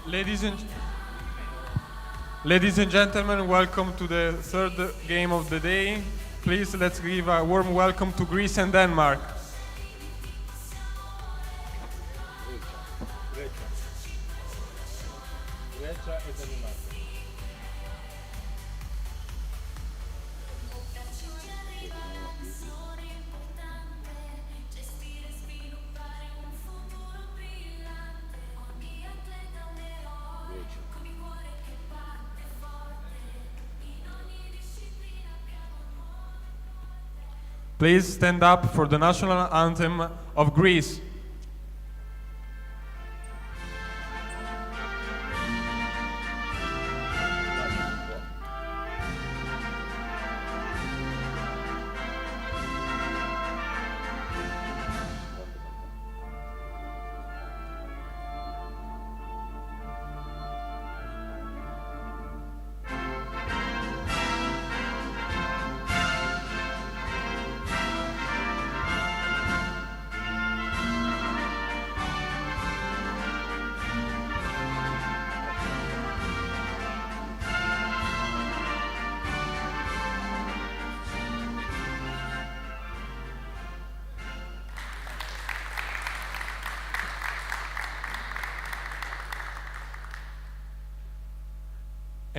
Ladies and Ladies and gentlemen, welcome to the third game of the day. Please let's give a warm welcome to Greece and Denmark. Grecia e Danimarca. Please stand up for the national anthem of Greece.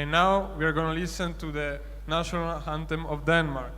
And now we are going to listen to the national anthem of Denmark.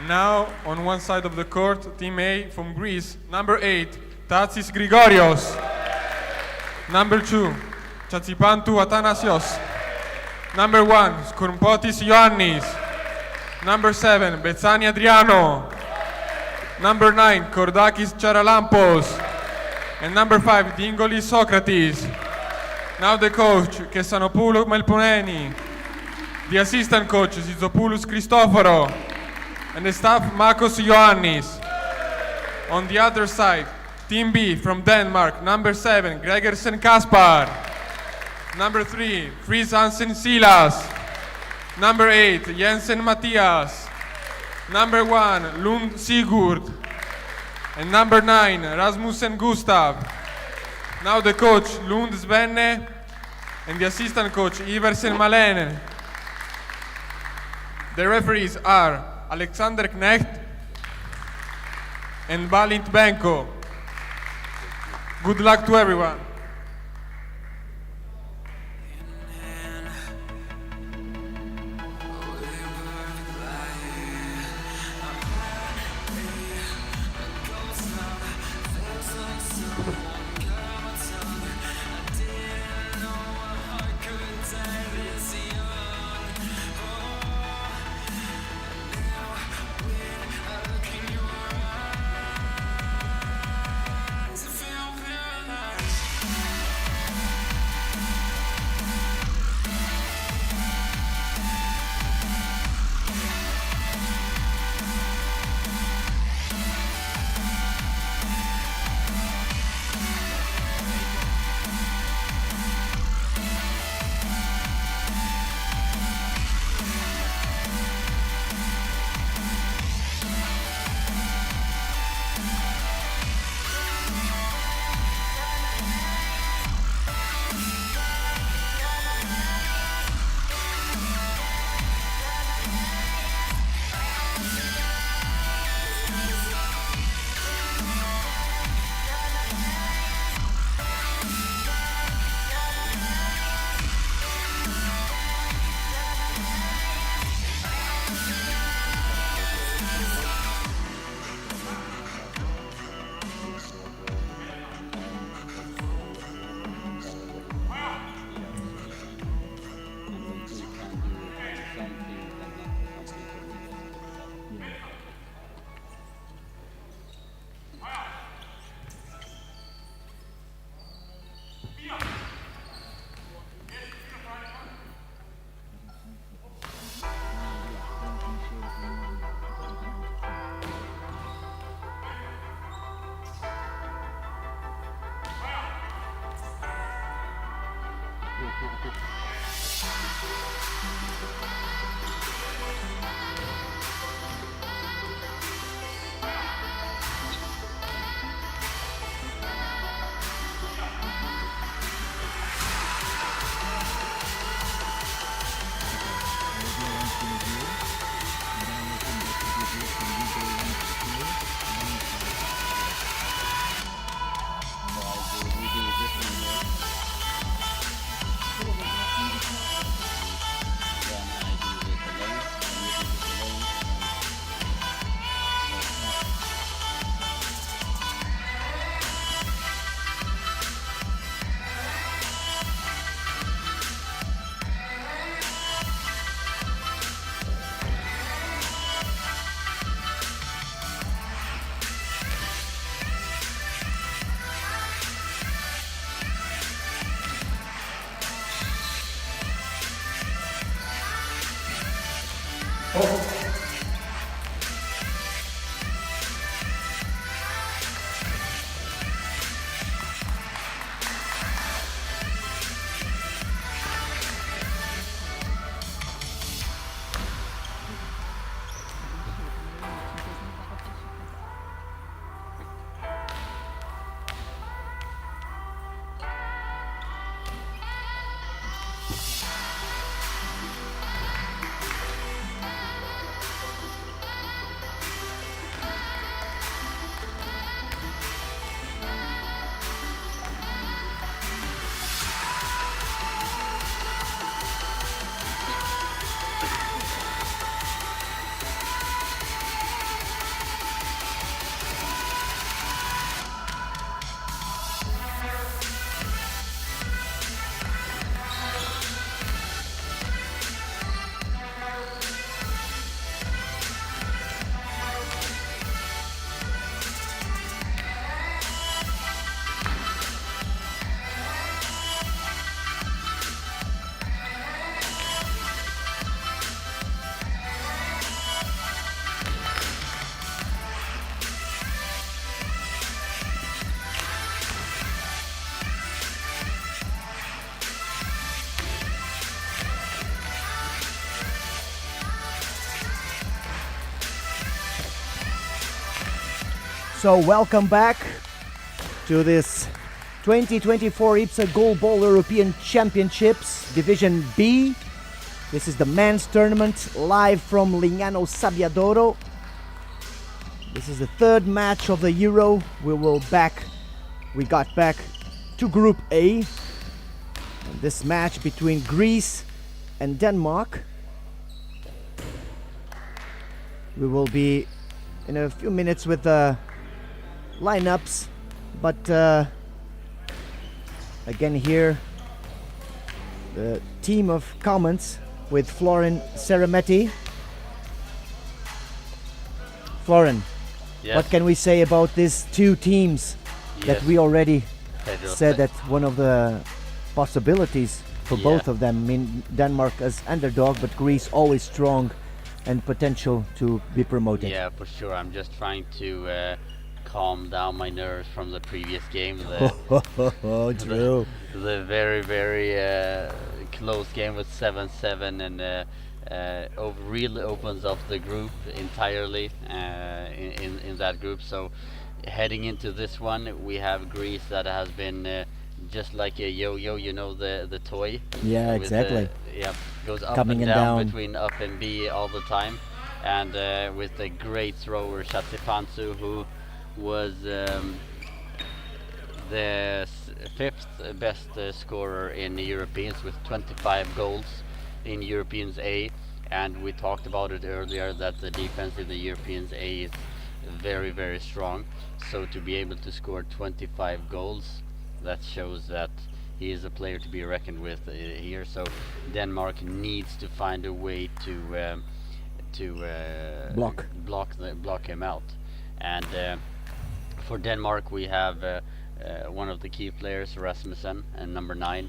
And now, on one side of the court, Team A from Greece, number 8, Tatsis Grigorios. Number 2, Chatsipantou Athanasios. Number 1, Skourmpotis Ioannis. Number 7, Betsani Adriano. Number 9, Kordakis Charalampos. And number 5, Dingolis Socrates. Now the coach, Kessanopoulos Melponeni. The assistant coach, Zizopoulos Christoforo. And the staff, Makos Ioannis. On the other side, Team B from Denmark, number 7, Gregersen Kaspar. Number 3, Fries Hansen Silas. Number 8, Jensen Matthias. Number 1, Lund Sigurd. And number 9, Rasmussen Gustav. Now the coach, Lund Svenne. And the assistant coach, Iversen Malene. The referees are Alexander Knecht and Balint Benko. Good luck to everyone. So welcome back to this 2024 IBSA Goalball European Championships Division B. This is the men's tournament live from LIGNANO SABBIADORO. This is the third match of the Euro. We got back to Group A. And this match between Greece and Denmark. We will be in a few minutes with the lineups, but again here the team of comments with Florin Ceremetti. Florin, Yes. what can we say about these two teams that Yes. we already Pedro, said that one of the possibilities for Yeah. both of them? I mean, Denmark as underdog, but Greece always strong and potential to be promoted. Yeah, for sure. I'm just trying to calm down my nerves from the previous game. True. The very, very close game with 7-7 and really opens up the group entirely in that group. So heading into this one, we have Greece that has been just like a yo-yo, you know, the toy. Yeah, with exactly. Goes up Coming and and down down. between up and B all the time. And with the great thrower Chatsipansu, who was the fifth best scorer in the Europeans with 25 goals in Europeans A, and we talked about it earlier that the defense in the Europeans A is very, very strong. So to be able to score 25 goals, that shows that he is a player to be reckoned with here. So Denmark needs to find a way to block him out. And for Denmark, we have one of the key players, Rasmussen, and number 9,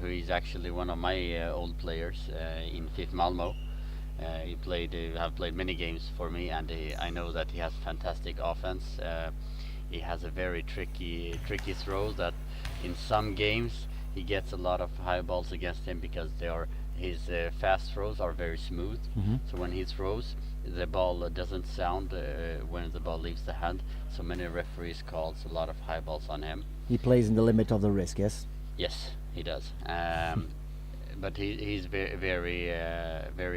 who is actually one of my old players in FIF Malmo. He have played many games for me, and I know that he has fantastic offense. He has a very tricky throw that in some games he gets a lot of high balls against him because his fast throws are very smooth. So when he throws, the ball doesn't sound when the ball leaves the hand. So many referees calls a lot of high balls on him. He plays in the limit of the risk, yes? Yes, he does. But he's very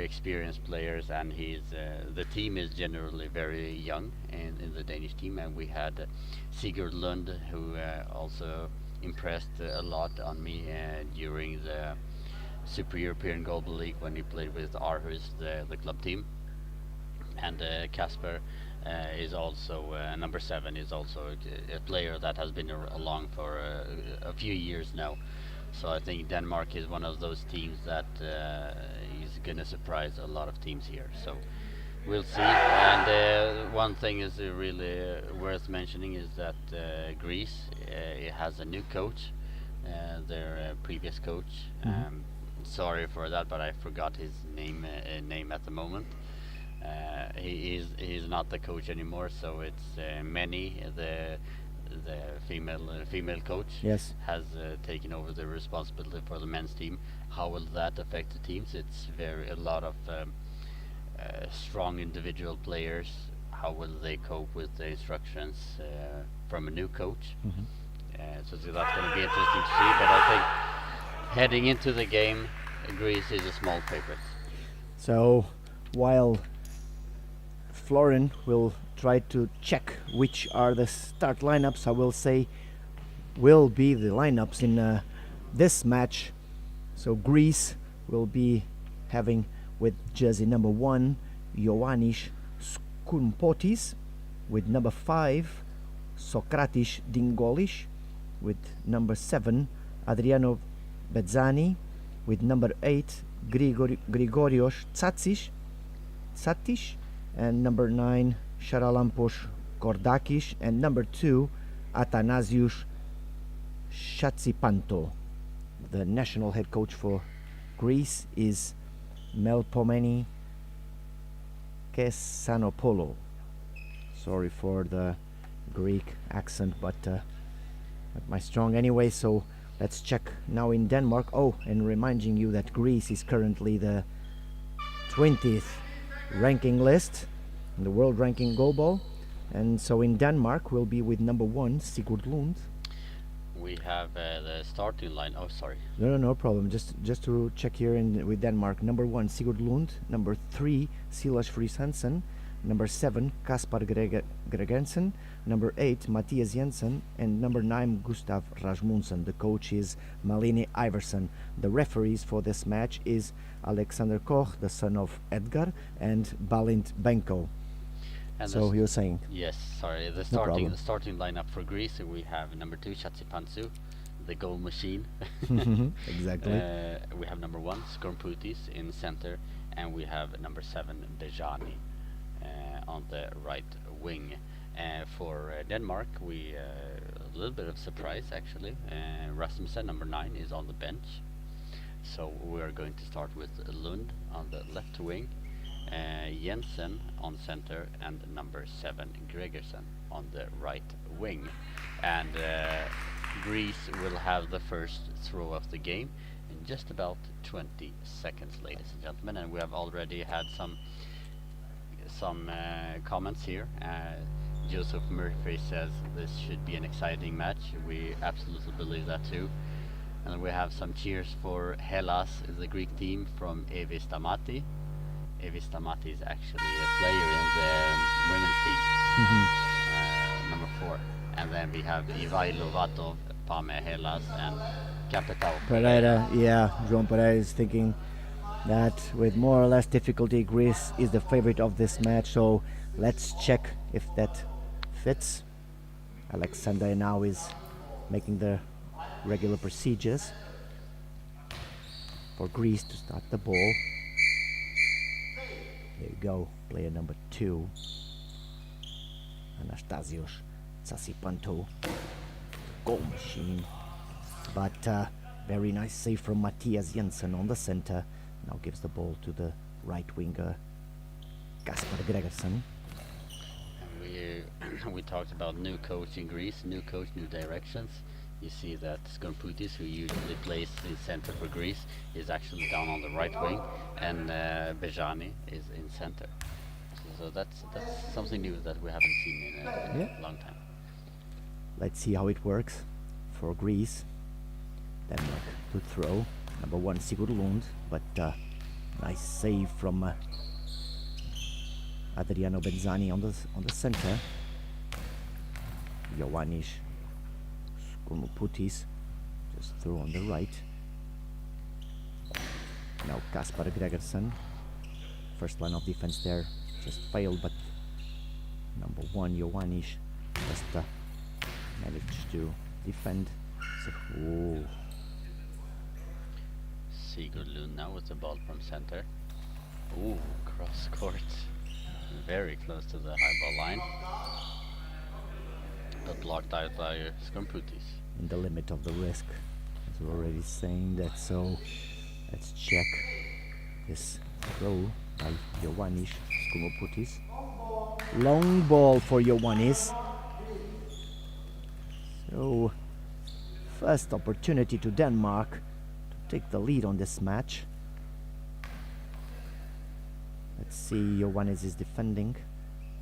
experienced players, and the team is generally very young in the Danish team, and we had Sigurd Lund, who also impressed a lot on me during the Super European Global League when he played with Aarhus, the club team. And Kasper is also number 7, is also a player that has been along for a few years now. So I think Denmark is one of those teams that is going to surprise a lot of teams here. So we'll see. And one thing is really worth mentioning is that Greece has a new coach, their previous coach. Sorry for that, but I forgot his name at the moment. He's not the coach anymore, so it's Many, the female coach, Yes. has taken over the responsibility for the men's team. How will that affect the teams? It's a lot of strong individual players. How will they cope with the instructions from a new coach? So that's going to be interesting to see. But I think heading into the game, Greece is a small favorite. So while Florin will try to check which are the start lineups, I will say will be the lineups in this match. So Greece will be having with jersey number 1 Ioannis Skoumpotis, with number 5 Sokratis Dingolis, with number 7 Adriano Bezzani, with number 8 Grigorios Tsatis, and number 9 Charalampos Kordakis, and number 2 Athanasios Chatsipanto. The national head coach for Greece is Melpomeni Kesanopoulou. Sorry for the Greek accent, but not my strong anyway. So let's check now in Denmark. Oh, and reminding you that Greece is currently the 20th ranking list in the world ranking goalball, and so in Denmark we'll be with number 1 Sigurd Lund. We have the starting line. Oh, sorry. No problem. Just to check here with Denmark. Number 1 Sigurd Lund, number 3 Silas Friis Hansen, number 7 Kaspar Gregersen, number 8 Mathias Jensen, and number 9 Gustav Rasmussen. The coach is Malene Iversen. The referees for this match is Alexander Koch, the son of Edgar, and Balint Benko. And So you're saying? Yes, sorry. The starting lineup for Greece, we have number 2 Chatsipantu, the goal machine. Exactly. We have number 1 Skoumpotis in center, and we have number 7 Bezzani on the right wing. For Denmark, a little bit of surprise actually. Rasmussen, number 9, is on the bench. So we are going to start with Lund on the left wing, Jensen on center, and number 7 Gregersen on the right wing. And Greece will have the first throw of the game in just about 20 seconds, ladies and gentlemen. And we have already had some comments here. Joseph Murphy says this should be an exciting match. We absolutely believe that too. And we have some cheers for Hellas, the Greek team, from Evi Stamati. Evi Stamati is actually a player in the women's team, number 4. And then we have Ivai Lovatov, Pame Hellas, and Capitao Pereira, yeah, João Pereira is thinking that with more or less difficulty Greece is the favorite of this match, so let's check if that fits. Alexander now is making the regular procedures for Greece to start the ball. There you go, player number 2, Anastasios Chatsipanto, goal machine. But very nice save from Mathias Jensen on the center. Now gives the ball to the right winger Kaspar Gregersen. We talked about new coach in Greece, new coach, new directions. You see that Skorputis, who usually plays in center for Greece, is actually down on the right wing, and Bejani is in center. So that's something new that we haven't seen in a long time. Let's see how it works for Greece. Denmark to throw. Number 1, Sigurd Lund, but nice save from Adriano Benzani on the center. Ioannis Skorputis just throw on the right. Now Kaspar Gregersen. First line of defense there just failed, but number 1 Ioannis just managed to defend. So, oh. Sigurd Lund now with the ball from center. Ooh, cross court. Very close to the high ball line. But blocked out by Skorputis. In the limit of the risk, as we're already saying that. So let's check this throw by Ioannis Skorputis. Long ball for Ioannis. So first opportunity to Denmark to take the lead on this match. Let's see, Ioannis is defending,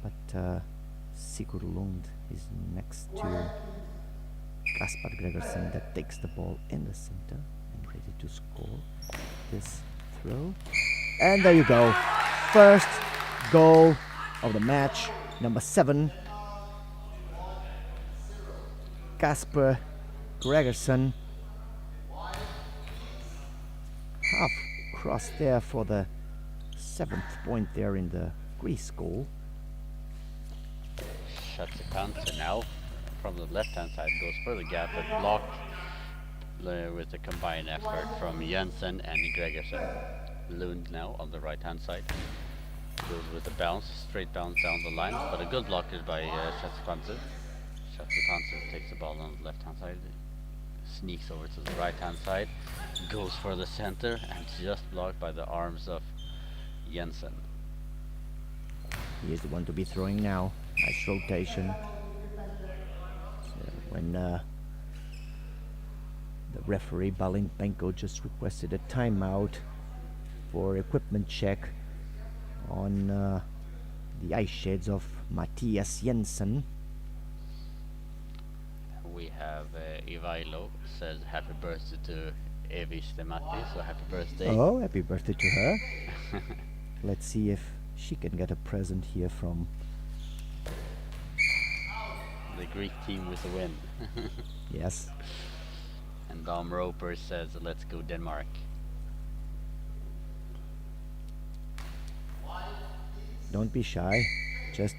but Sigurd Lund is next to Kaspar Gregersen, that takes the ball in the center and ready to score this throw. And there you go. First goal of the match, number 7. Kaspar Gregersen. Half cross there for the 7th point there in the Greece goal. Chatsipanto now from the left-hand side goes for the gap, but blocked with a combined effort from Jensen and Gregersen. Lund now on the right-hand side goes with a bounce, straight bounce down the line, but a good blockage by Chatsipanto. Chatsipanto takes the ball on the left-hand side, sneaks over to the right-hand side, goes for the center, and just blocked by the arms of Jensen. He is the one to be throwing now. Nice rotation. So when the referee Balinpenko just requested a timeout for equipment check on the ice shades of Matthias Jensen. We have Ivailo says happy birthday to Evi Stemati, so happy birthday. Oh, happy birthday to her. Let's see if she can get a present here from the Greek team with a win. yes. And Dom Roper says let's go Denmark. Don't be shy, just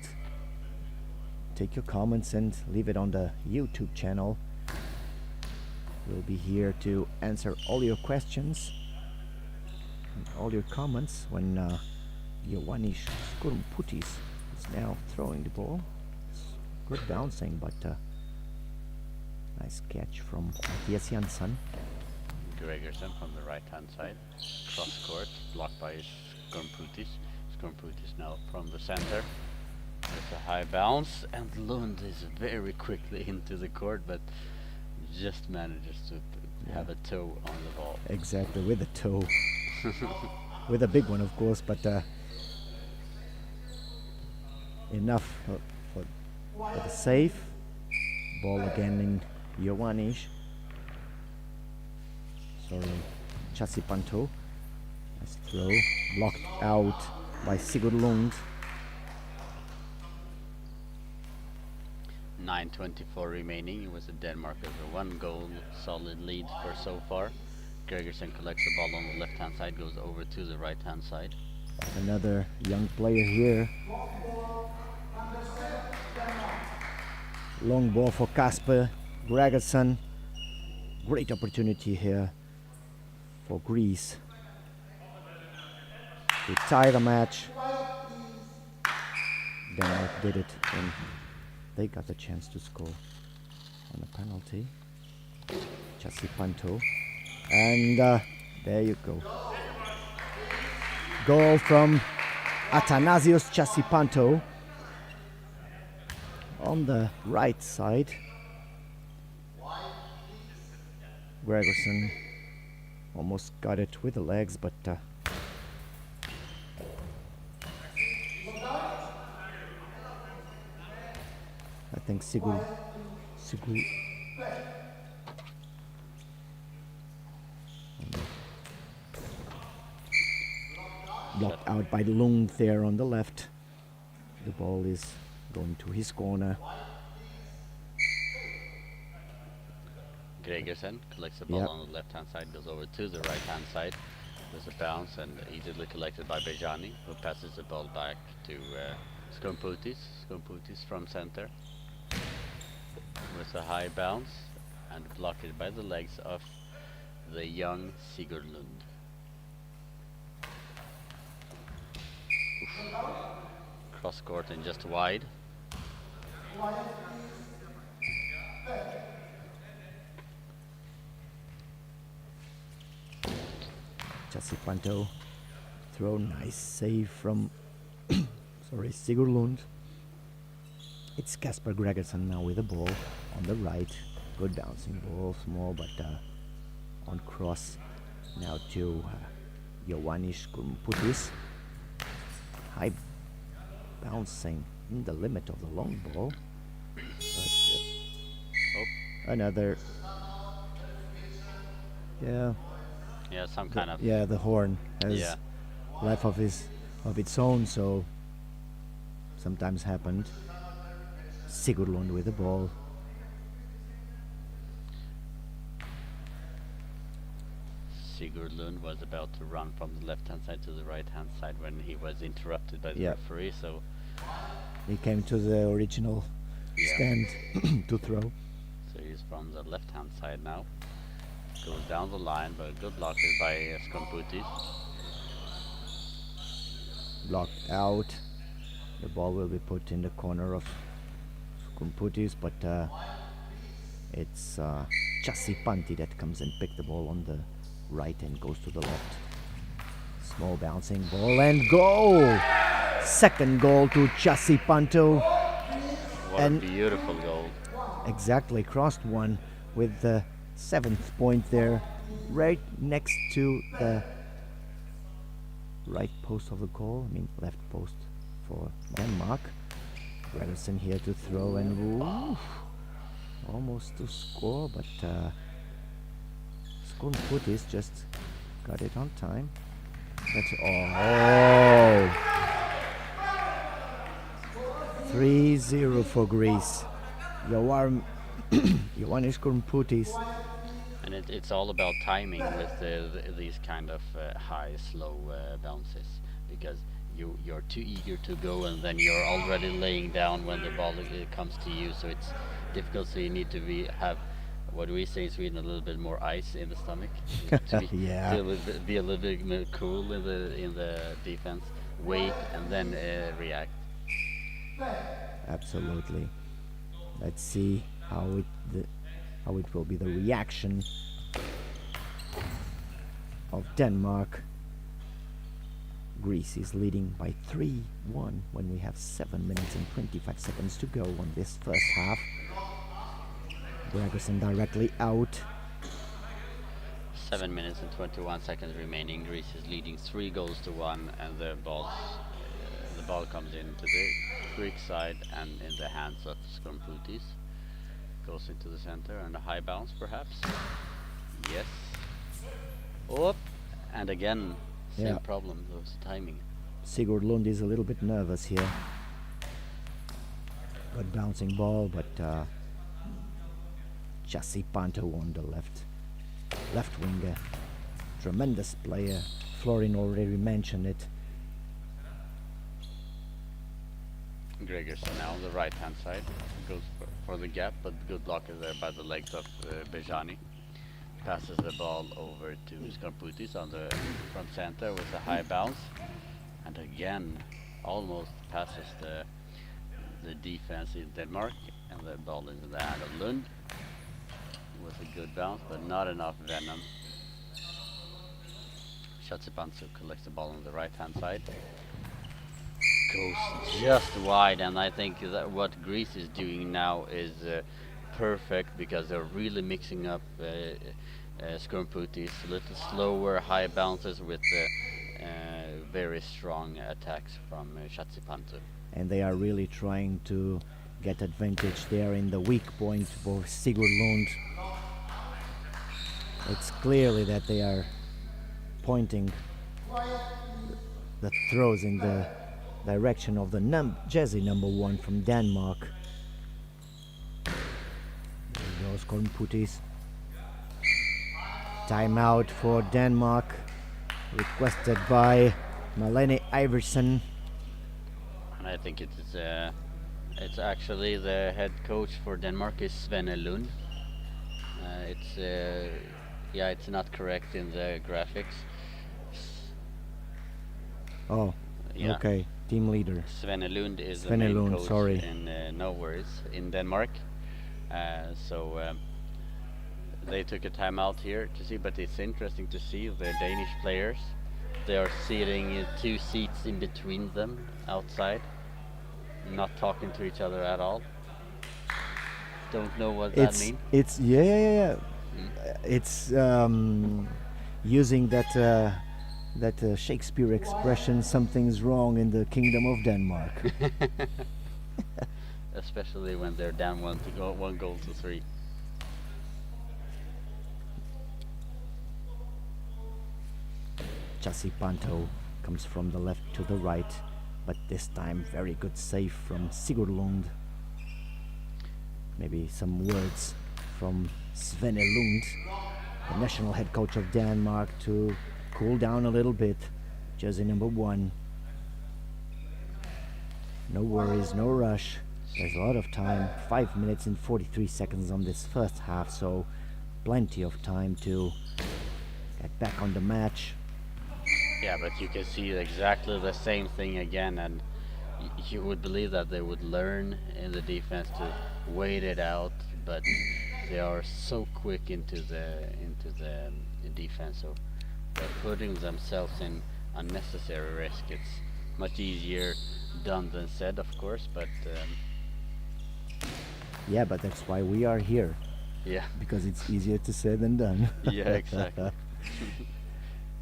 take your comments and leave it on the YouTube channel. We'll be here to answer all your questions and all your comments when Ioannis Skorputis is now throwing the ball. It's good bouncing, but nice catch from Matthias Jensen. Gregersen from the right-hand side, cross court, blocked by Skorputis. Skorputis now from the center with a high bounce, and Lund is very quickly into the court, but just manages to have a toe on the ball. Exactly, with a toe. With a big one, of course, but enough for the save. Ball again in Ioannis. Sorry, Chatsipanto. Nice throw, blocked out by Sigurd Lund. 9:24 remaining. It was a Denmark over 1 goal, solid lead for so far. Gregersen collects the ball on the left-hand side, goes over to the right-hand side. Another young player here. Long ball for Kaspar Gregersen. Great opportunity here for Greece to tie the match. Denmark did it when they got the chance to score on a penalty. Chatsipanto. And there you go. Goal from Athanasios Chatsipanto on the right side. Gregerson almost got it with the legs, but I think Sigurd blocked out by Lund there on the left. The ball is going to his corner. Gregersen collects the ball Yep. on the left hand side, goes over to the right hand side. There's a bounce and easily collected by Bejani, who passes the ball back to Skomputis. Skomputis from center with a high bounce and blocked by the legs of the young Sigurd Lund. Oof. Cross court and just wide. Chasipanto throw, nice save from Sigurd Lund. It's Kasper Gregerson now with the ball on the right. Good bouncing ball, small but on cross now to Ioannis Kurmputis. High bouncing in the limit of the long ball. But, another, Yeah, some kind of. yeah, the horn has Yeah. life of its own, so sometimes happened. Sigurd Lund with the ball. Sigurd Lund was about to run from the left hand side to the right hand side when he was interrupted by the Yep. referee, so He came to the original yeah. stand to throw. So he's from the left hand side now. Goes down the line, but good block is by Skomputis. Blocked out. The ball will be put in the corner of Kumputis, but it's Chasipanti that comes and pick the ball on the right and goes to the left. Small bouncing ball and goal! Second goal to Chasipanto. What And- a beautiful goal. Exactly, crossed one with the 7th point there, right next to the right post of the goal, left post for Denmark. Gregerson here to throw and oof, almost to score, but Skomputis just got it on time. That's 3-0 for Greece. Ioannis Kurmputis. And it's all about timing with these kind of high, slow bounces, because you're too eager to go and then you're already laying down when the ball comes to you. So it's difficult. So you need to have what we say in Sweden, a little bit more ice in the stomach, to be, Yeah. be a little bit more cool in the defense. Wait and then react. Absolutely. Let's see how it will be the reaction of Denmark. Greece is leading by 3-1 when we have 7 minutes and 25 seconds to go on this first half. Gregerson directly out. 7 minutes and 21 seconds remaining. Greece is leading 3-1, and the ball comes into the Greek side and in the hands of Skomputis. Goes into the center and a high bounce, perhaps. Yes. Up and again, same Yeah. problem. Those timing. Sigurd Lund is a little bit nervous here. Good bouncing ball, but Chasipanto on the left winger. Tremendous player. Florin already mentioned it. Gregerson now on the right hand side goes for the gap, but good block is there by the legs of Bejani. Passes the ball over to Skomputis from center with a high bounce, and again almost passes the defense in Denmark, and the ball is in the hand of Lund with a good bounce, but not enough venom. Chasipanto collects the ball on the right hand side. Goes just wide, and I think that what Greece is doing now is perfect, because they're really mixing up Skormputis, a little slower, high bounces with very strong attacks from Chatsipantu. And they are really trying to get advantage there in the weak point for Sigurd Lund. It's clearly that they are pointing the throws in the direction of the jersey number 1 from Denmark. There goes Kornputis. Timeout for Denmark, requested by Malene Iversen. And I think it's actually the head coach for Denmark is Svenne Lund. It's not correct in the graphics. Oh, Yeah. okay. Team leader. Svenne Lund is the Svenne main Lund, coach sorry. in No Worries in Denmark. They took a timeout here to see, but it's interesting to see the Danish players. They are sitting 2 seats in between them outside, not talking to each other at all. Don't know what that means. It's yeah. It's using that Shakespeare expression, something's wrong in the kingdom of Denmark. Especially when they're down 1 goal to 3. Chasipanto comes from the left to the right, but this time very good save from Sigurd Lund. Maybe some words from Svenne Lund, the national head coach of Denmark, to cool down a little bit. Jersey number 1. No worries, no rush. There's a lot of time, 5 minutes and 43 seconds on this first half, so plenty of time to get back on the match. Yeah, but you can see exactly the same thing again, and you would believe that they would learn in the defense to wait it out, but they are so quick into the defense, so they're putting themselves in unnecessary risk. It's much easier done than said, of course, but Yeah, but that's why we are here, yeah, because it's easier to say than done. yeah, exactly.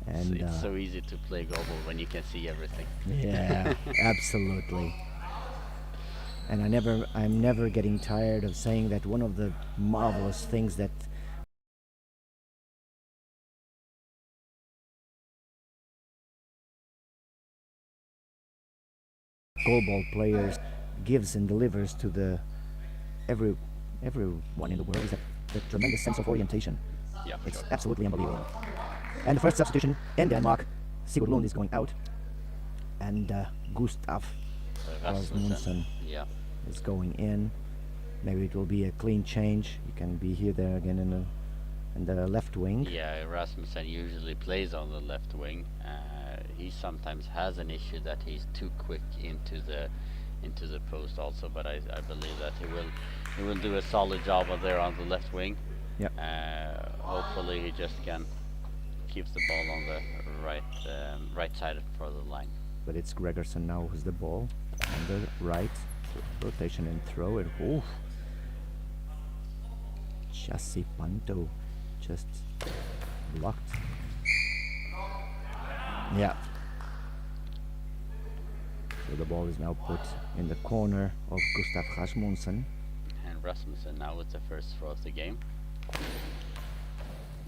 And It's so easy to play goalball when you can see everything. yeah, absolutely. And I'm never getting tired of saying that one of the marvelous things that goalball players gives and delivers to everyone in the world is that the tremendous sense of orientation. Yeah, for It's sure. absolutely unbelievable. And the first substitution in Denmark, Sigurd Lund is going out, and Gustav Rasmussen Yeah. is going in. Maybe it will be a clean change. You can be here there again in the left wing. Yeah, Rasmussen usually plays on the left wing. He sometimes has an issue that he's too quick into the post also, but I believe that he will do a solid job of there on the left wing. Yep. Hopefully he just can keep the ball on the right side for the line. But it's Gregerson now who's the ball on the right. Rotation and throw it. Oof. Chasipanto just blocked. Yeah. So the ball is now put in the corner of Gustav Rasmussen. And Rasmussen now with the first throw of the game.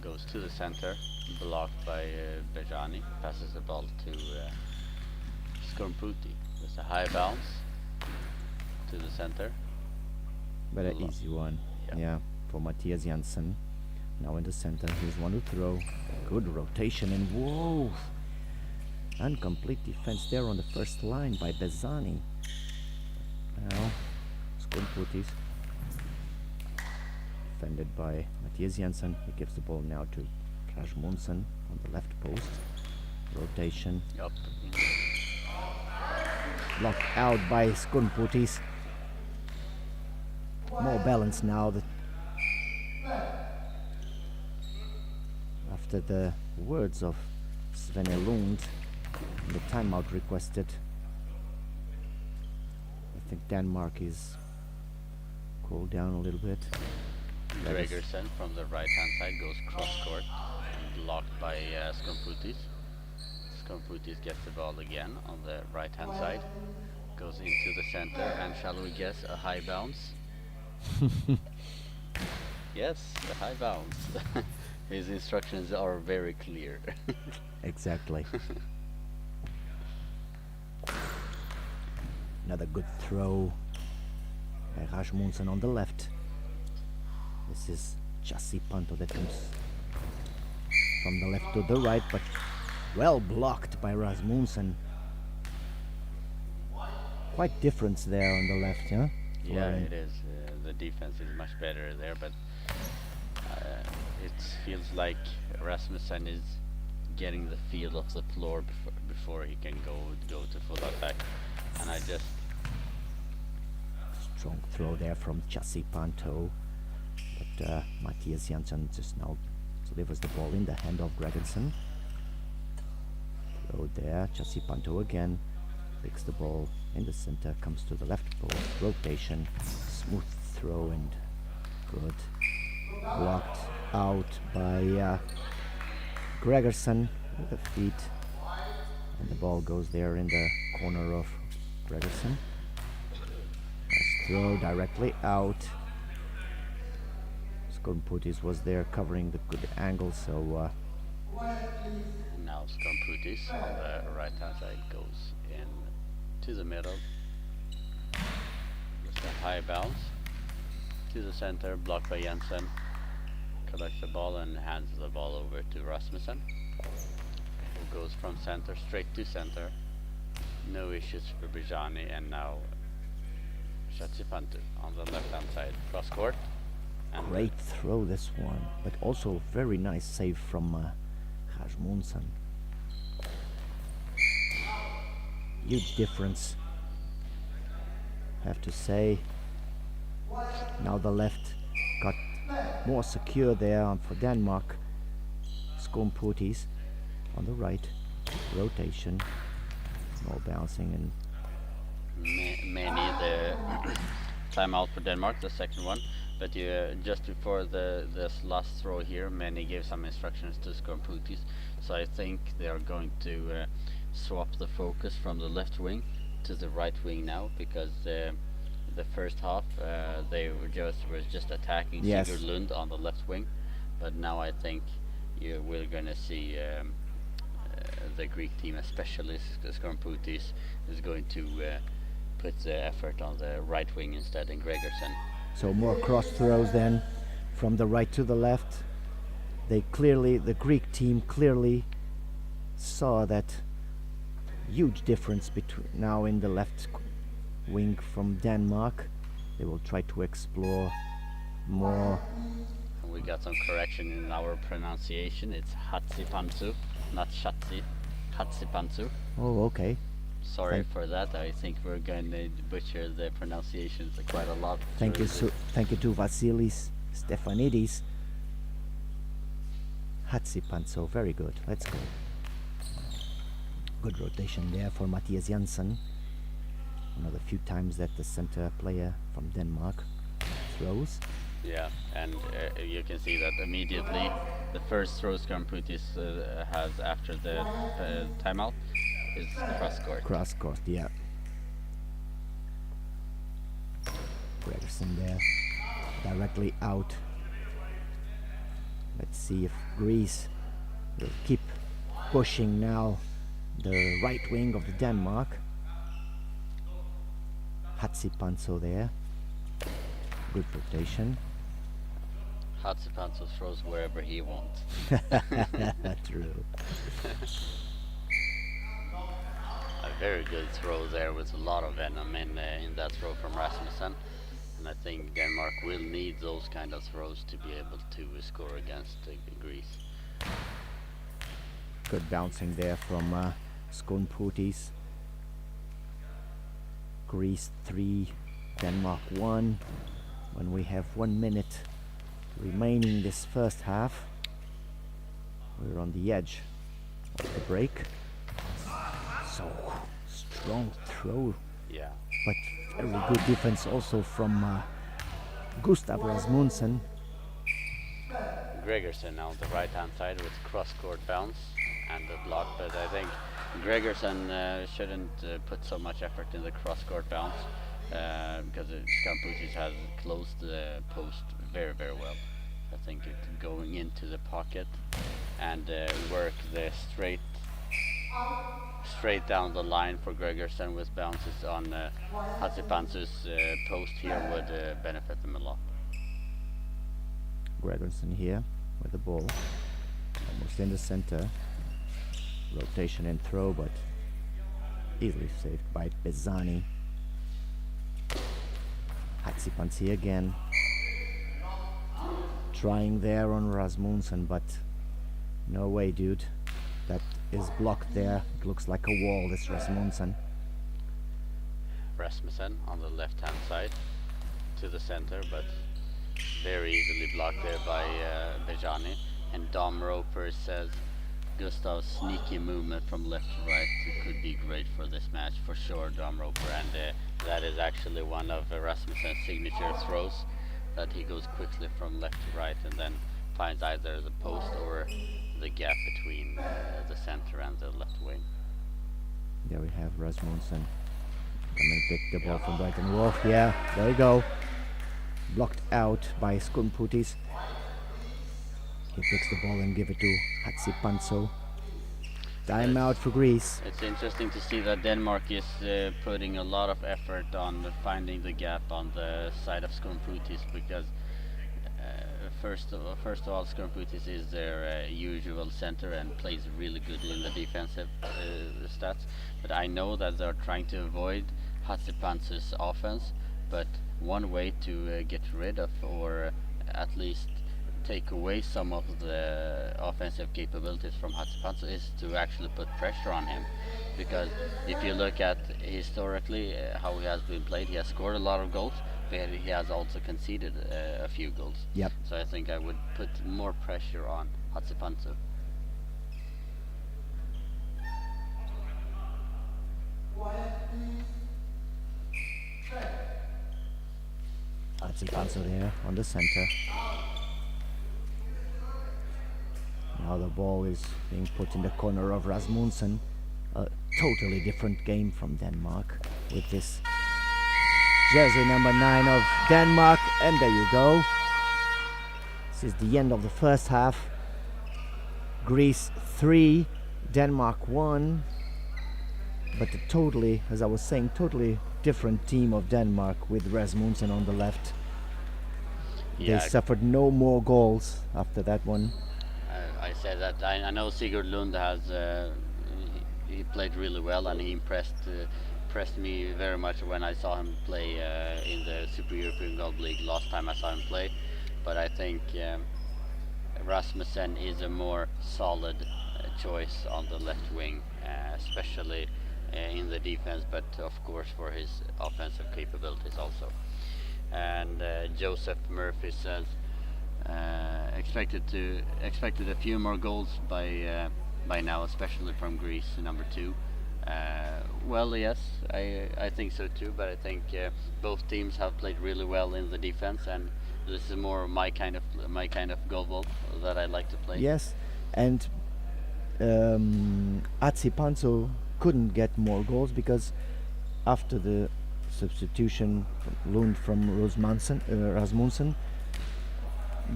Goes to the center, blocked by Bejani. Passes the ball to Skormputi with a high bounce to the center. But an easy one. Yeah. Yeah, for Matthias Janssen. Now in the center, here's one to throw. Good rotation and whoa! Incomplete defense there on the first line by Bezani. Now, Skormputis. Defended by Matthias Janssen. He gives the ball now to Rasmussen on the left post. Rotation. Up. Blocked out by Skormputis. More balance now. After the words of Svenne Lund, the timeout requested. I think Denmark is cooled down a little bit. Gregersen from the right hand side goes cross court and blocked by Skomputis. Skomputis gets the ball again on the right hand side, goes into the center, and shall we guess a high bounce? Yes, a high bounce. His instructions are very clear. Exactly. Another good throw by Rasmussen on the left. This is Chassi Panto that comes from the left to the right, but well blocked by Rasmussen. Quite difference there on the left, yeah? Yeah, it is. The defense is much better there, but it feels like Rasmussen is getting the feel of the floor before he can go to full attack. And I just strong throw there from Chassi Panto, but Matthias Janssen just now delivers the ball in the hand of Gregersen. Throw there, Chassi Panto again, picks the ball in the center, comes to the left post, rotation, smooth throw and good. Blocked out by Gregersen with the feet, and the ball goes there in the corner of Gregersen. Nice throw directly out. Skomputis was there covering the good angle, so now Skomputis on the right hand side goes in to the middle. Just a high bounce to the center, blocked by Jensen. Collects the ball and hands the ball over to Rasmussen, who goes from center straight to center. No issues for Bijani, and now Shatsipantu on the left hand side, cross court. And great throw this one, but also very nice save from Rasmussen. Huge difference, have to say. Now the left got more secure there for Denmark. Skomputis on the right, rotation, more bouncing, and Many the timeout for Denmark, the second one. But just before this last throw here, Many gave some instructions to Skomputis, so I think they are going to swap the focus from the left wing to the right wing now, because the first half they were just attacking Sigurd Lund on the left wing, but now I think we're gonna see the Greek team, especially Skomputis, is going to put the effort on the right wing instead in Gregersen. so more cross throws then from the right to the left. They clearly, the Greek team clearly saw that huge difference between now in the left wing from Denmark. They will try to explore more. We got some correction in our pronunciation. It's Hatsipantu, not Shatsi. Hatsipantu. Oh, okay. Sorry for that. I think we're going to butcher the pronunciations quite a lot. Thank you, thank you to Vasilis Stefanidis. Hatsipanto, very good. Let's go. Good rotation there for Matthias Janssen. One of the few times that the center player from Denmark throws. Yeah, and you can see that immediately the first throw Skomputis has after the timeout is cross court. Cross court, yeah. Gregersen there, directly out. Let's see if Greece will keep pushing now the right wing of the Denmark. Hatsipanto there. Good rotation. Hatsipanto throws wherever he wants. True. A very good throw there with a lot of venom in that throw from Rasmussen. And I think Denmark will need those kind of throws to be able to score against Greece. Good bouncing there from Skomputis. Greece 3, Denmark 1. When we have 1 minute remaining this first half, we're on the edge of the break. So strong throw, Yeah. but very good defense also from Gustav Rasmussen. Gregerson on the right hand side with cross court bounce and the block, but I think Gregerson shouldn't put so much effort in the cross court bounce because Skamputis has closed the post very well. I think it's going into the pocket and work the straight down the line for Gregerson with bounces on Hatsipantsu's post here would benefit them a lot. Gregerson here with the ball, almost in the center. Rotation and throw, but easily saved by Bezzani. Hatsipantsi again, trying there on Rasmussen, but no way, dude. That is blocked there. It looks like a wall, this Rasmussen. Rasmussen on the left hand side to the center, but very easily blocked there by Bezzani. And Dom Roper says Gustav's sneaky movement from left to right could be great for this match, for sure, Dom Roper. And that is actually one of Rasmussen's signature throws, that he goes quickly from left to right and then finds either the post or the gap between the center and the left wing. There we have Rasmussen coming pick the ball from Brighton Wolf. Yeah, there you go. Blocked out by Skumputis. He picks the ball and give it to Hatsipantso. Time out for Greece. It's interesting to see that Denmark is putting a lot of effort on finding the gap on the side of Skumputis, because first of all, Skumputis is their usual center and plays really good in the defensive stats. But I know that they're trying to avoid Hatsipantsu's offense, but one way to get rid of, or at least take away some of the offensive capabilities from Hatsipantsu, is to actually put pressure on him. Because if you look at historically how he has been played, he has scored a lot of goals, but he has also conceded a few goals. Yep. So I think I would put more pressure on Hatsipantsu. Hatsipantso there on the center. Now the ball is being put in the corner of Rasmussen. A totally different game from Denmark with this jersey number 9 of Denmark. And there you go. This is the end of the first half. Greece 3, Denmark 1. But a totally, as I was saying, totally different team of Denmark with Rasmussen on the left. Yeah. They suffered no more goals after that one. I said that I know Sigurd Lund has he played really well, and he impressed me very much when I saw him play in the Super European Golf League last time I saw him play. But I think Rasmussen is a more solid choice on the left wing, especially in the defense, but of course for his offensive capabilities also. And Joseph Murphy says expected a few more goals by now, especially from Greece, number 2. Well, yes, I think so too, but I think both teams have played really well in the defense, and this is more my kind of goal ball that I like to play. Yes, and Hatsipantso couldn't get more goals because after the substitution from Lund from Rasmussen,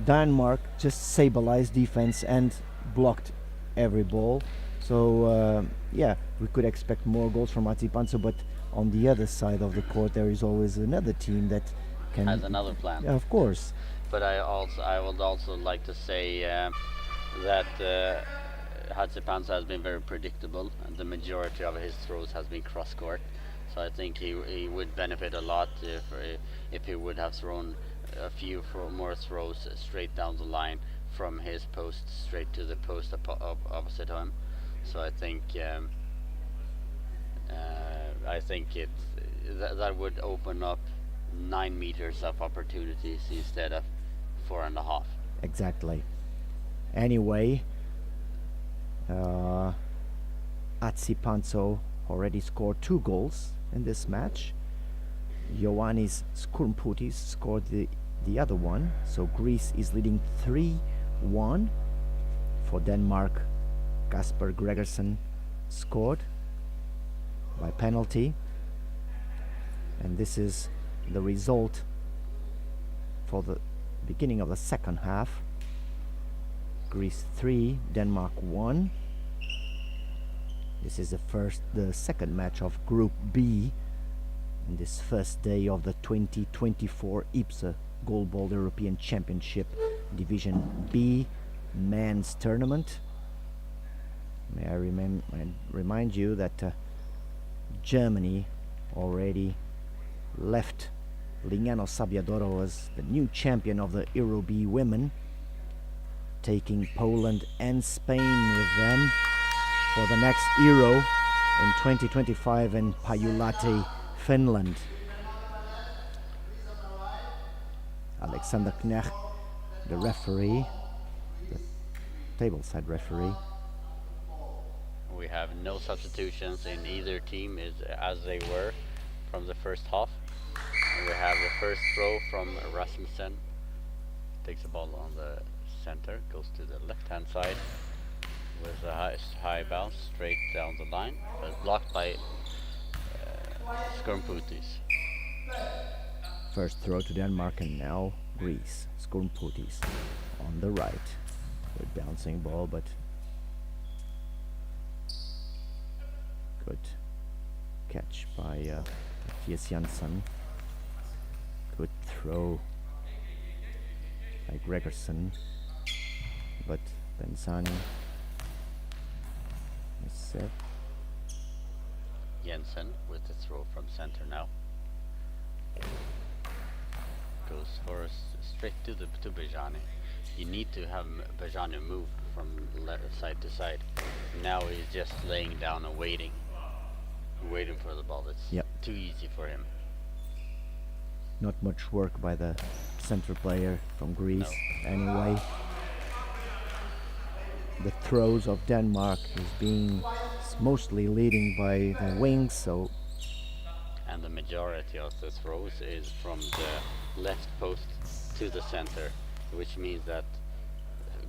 Denmark just stabilized defense and blocked every ball. So yeah, we could expect more goals from Hatsipantso, but on the other side of the court there is always another team that can has another plan. Yeah, of course. But I would also like to say that Hatsipantso has been very predictable, and the majority of his throws has been cross court. So I think he would benefit a lot if he would have thrown a few more throws straight down the line from his post straight to the post opposite him. So I think that would open up 9 meters of opportunities instead of 4.5. Exactly. Anyway, Hatsipantso already scored 2 goals in this match. Ioannis Skurmputis scored the other one, so Greece is leading 3-1 1 for Denmark. Kasper Gregersen scored by penalty, and this is the result for the beginning of the second half. Greece 3, Denmark 1. This is the second match of Group B in this first day of the 2024 IBSA Goalball European Championship Division B men's tournament. May I remind you that Germany already left LIGNANO SABBIADORO as the new champion of the Euro B women, taking Poland and Spain with them for the next Euro in 2025 in Pajulahti, Finland. Alexander Knecht, the referee, the tableside referee. We have no substitutions in either team as they were from the first half. And we have the first throw from Rasmussen. Takes the ball on the center, goes to the left-hand side with a high bounce straight down the line, but blocked by Skormputis. First throw to Denmark, and now Greece. Skormputis on the right. Good bouncing ball, but good catch by Mathias Jansson. Good throw by Gregersen, but Benzani is set. Jensen with the throw from center now. Goes for straight to Bejani. You need to have Bejani move from side to side. Now he's just laying down and waiting for the ball. It's too easy for him. Not much work by the center player from Greece. Anyway, the throws of Denmark is mostly leading by the wings, so. And the majority of the throws is from the left post to the center, which means that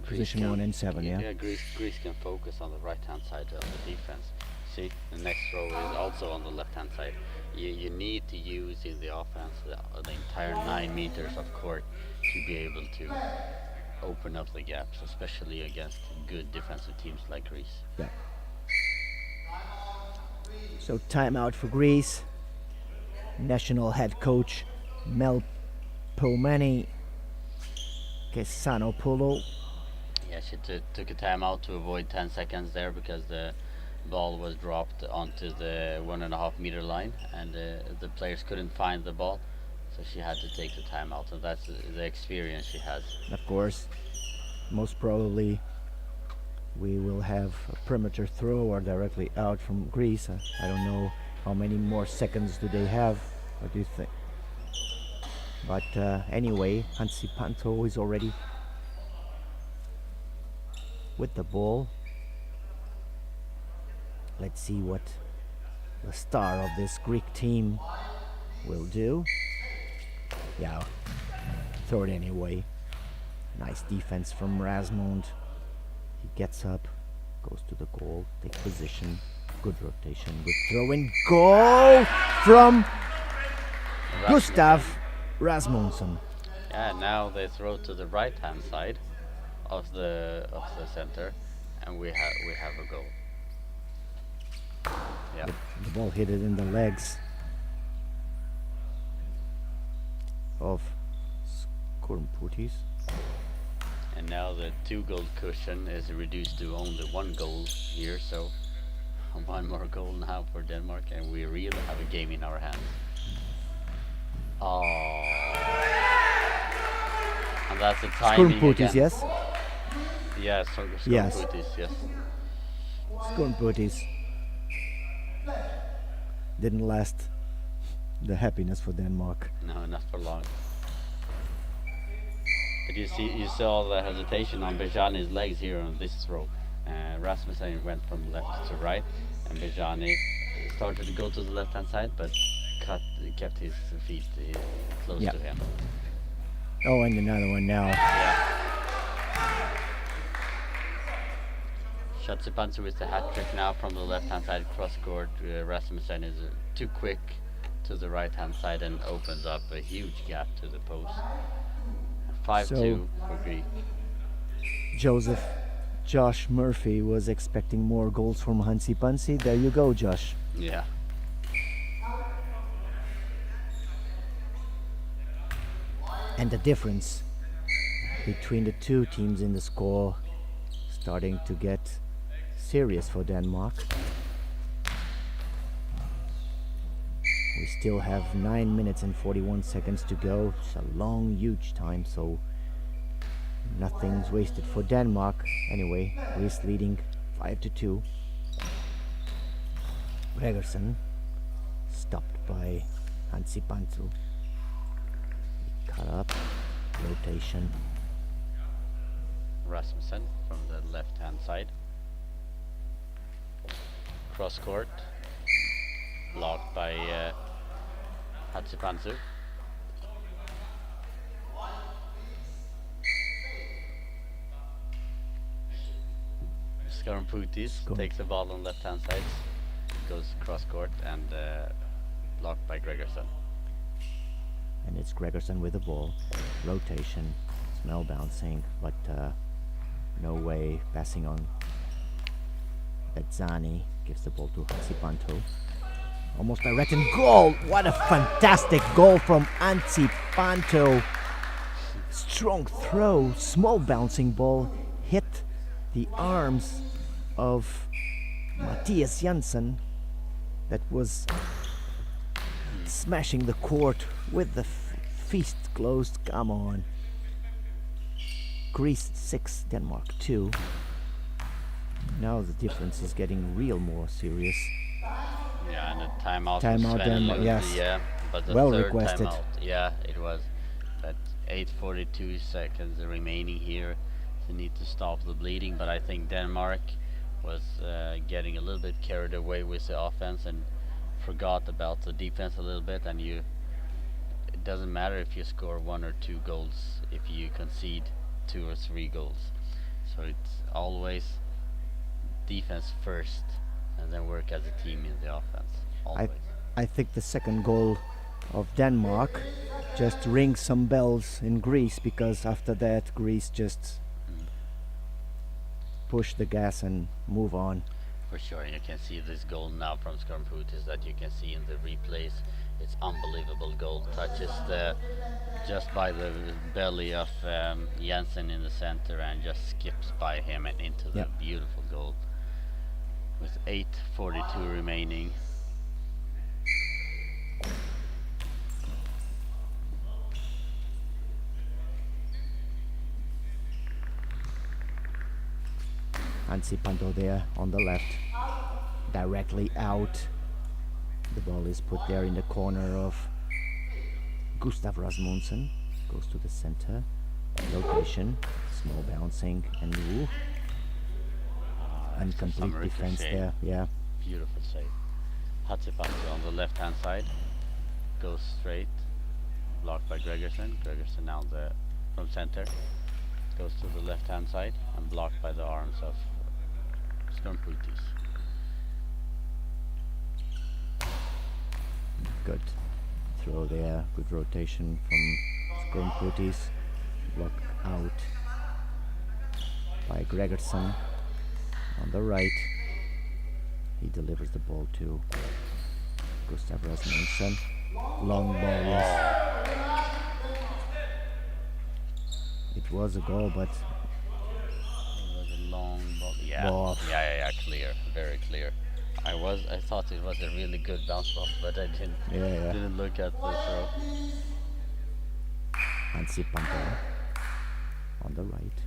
position 1 and 7, yeah. Greece can focus on the right-hand side of the defense. See, the next throw is also on the left-hand side. You need to use in the offense the entire 9 meters of court to be able to open up the gaps, especially against good defensive teams like Greece. Yeah. So timeout for Greece. National head coach Melpomene Kesanopoulou. Yeah, she took a timeout to avoid 10 seconds there because the ball was dropped onto the 1.5 meter line, and the players couldn't find the ball, so she had to take the timeout, and that's the experience she has. Of course, most probably we will have a perimeter throw or directly out from Greece. I don't know how many more seconds do they have. What do you think? But anyway, Hansi Panto is already with the ball. Let's see what the star of this Greek team will do. Yeah, throw it anyway. Nice defense from Rasmund. He gets up, goes to the goal, takes position, good rotation, good throw in, goal from Gustav Rasmussen. Yeah, now they throw to the right-hand side of the center, and we have a goal. Yeah. The ball hit it in the legs of Skormputis. And now the 2-goal cushion is reduced to only 1 goal here, so 1 more goal now for Denmark, and we really have a game in our hands. Oh, and that's the timing Skormputis, again. yes? Yes, Yes. Skormputis, yes. Skormputis didn't last the happiness for Denmark. No, not for long. But you saw the hesitation on Bejani's legs here on this throw. Rasmussen went from left to right, and Bejani started to go to the left-hand side, but kept his feet close to him. Oh, and another one now. Yeah. Shatsipansu with the hat trick now from the left hand side cross court. Rasmussen is too quick to the right hand side and opens up a huge gap to the post. 5-2 for Greek. Josh Murphy was expecting more goals from Hansi Pansi. There you go, Josh. Yeah. And the difference between the two teams in the score starting to get serious for Denmark. We still have 9 minutes and 41 seconds to go. It's a long, huge time, so nothing's wasted for Denmark. Anyway, Greece leading 5-2. Gregersen stopped by Hansi Pansu. Cut up, rotation. Rasmussen from the left hand side. Cross court. Blocked by Hatsipansu. Skarmputis takes the ball on left hand side. Goes cross court and blocked by Gregersen. And it's Gregersen with the ball. Rotation. Smell bouncing, but no way passing on. Bezzani gives the ball to Hatsipanto. Almost direct and goal! What a fantastic goal from Hatsipanto. Strong throw, small bouncing ball, hit the arms of Matthias Janssen that was smashing the court with the fist closed. Come on. Greece 6, Denmark 2. Now the difference is getting real more serious. Yeah, and a timeout. Timeout, Denmark, yes. Yeah, but the Well third requested. timeout. Yeah, it was. But 8:42 seconds remaining here. They need to stop the bleeding, but I think Denmark was getting a little bit carried away with the offense and forgot about the defense a little bit. And it doesn't matter if you score 1 or 2 goals if you concede 2 or 3 goals. So it's always defense first and then work as a team in the offense. Always. I think the second goal of Denmark just rings some bells in Greece, because after that Greece just push the gas and move on. For sure, you can see this goal now from Skarmputis that you can see in the replays. It's unbelievable goal. Touches just by the belly of Jensen in the center and just skips by him and into the beautiful goal. With 8:42 remaining. Hatsipanto there on the left, directly out. The ball is put there in the corner of Gustav Rasmussen. Goes to the center. Rotation, small bouncing, and incomplete Some defense ricochet. there. Yeah. Beautiful save. Hatsipanto on the left hand side. Goes straight. Blocked by Gregersen. Gregersen now from center. Goes to the left hand side and blocked by the arms of Skarmputis. Good throw there. Good rotation from Skarmputis. Blocked out by Gregersen on the right. He delivers the ball to Gustav Rasmussen. Long ball, yes. It was a goal, but It was a long ball. Yeah. Ball. Yeah, clear. Very clear. I thought it was a really good bounce ball, but I didn't look at the throw. Hatsipanto on the right.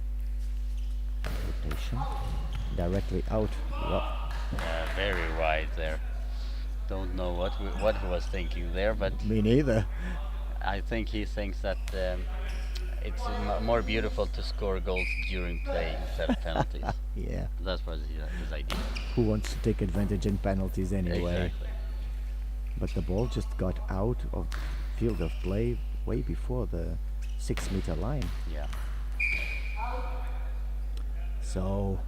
Rotation. Directly out. Very wide there. Don't know what he was thinking there, but Me neither. I think he thinks that it's more beautiful to score goals during play instead of penalties. Yeah. That was his idea. Who wants to take advantage in penalties anyway? Exactly. But the ball just got out of field of play way before the 6-meter line. Yeah. So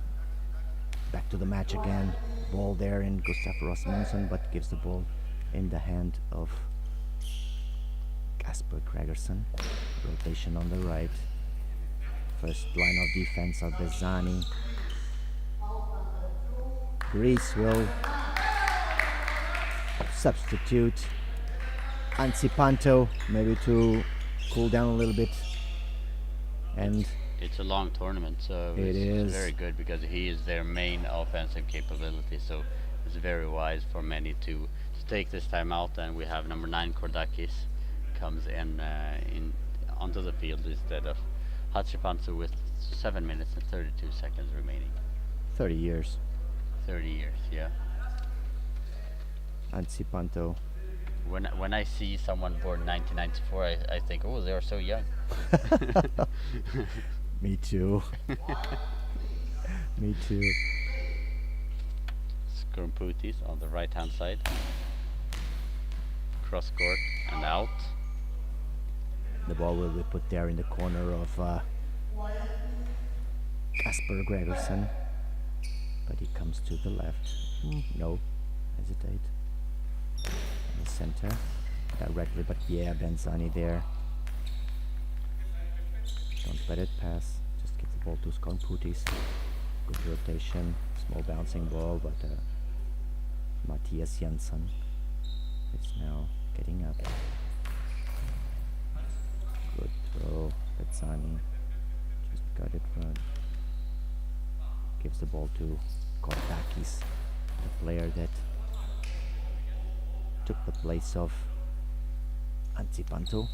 back to the match again. Ball there in Gustav Rasmussen, but gives the ball in the hand of Kasper Gregerson. Rotation on the right. First line of defense of Bezzani. Greece will substitute Ansipanto, maybe to cool down a little bit. And it's a long tournament, so it's very good because he is their main offensive capability. So it's very wise for many to take this time out, and we have number 9 Kordakis comes in onto the field instead of Hatsipanto with 7 minutes and 32 seconds remaining. 30 years. 30 years, yeah. Ansipanto. When I see someone born 1994, I think, oh, they are so young. Me too. Me too. Skorumputis on the right hand side. Cross court and out. The ball will be put there in the corner of Kasper Gregerson. But he comes to the left. No, hesitate. In the center, directly, but yeah, Benzani there. Don't let it pass. Just give the ball to Skorumputis. Good rotation, small bouncing ball, but Matthias Jansson is now getting up. Good throw, Benzani. Just got it run. Gives the ball to Kordakis, the player that took the place of Ansipanto.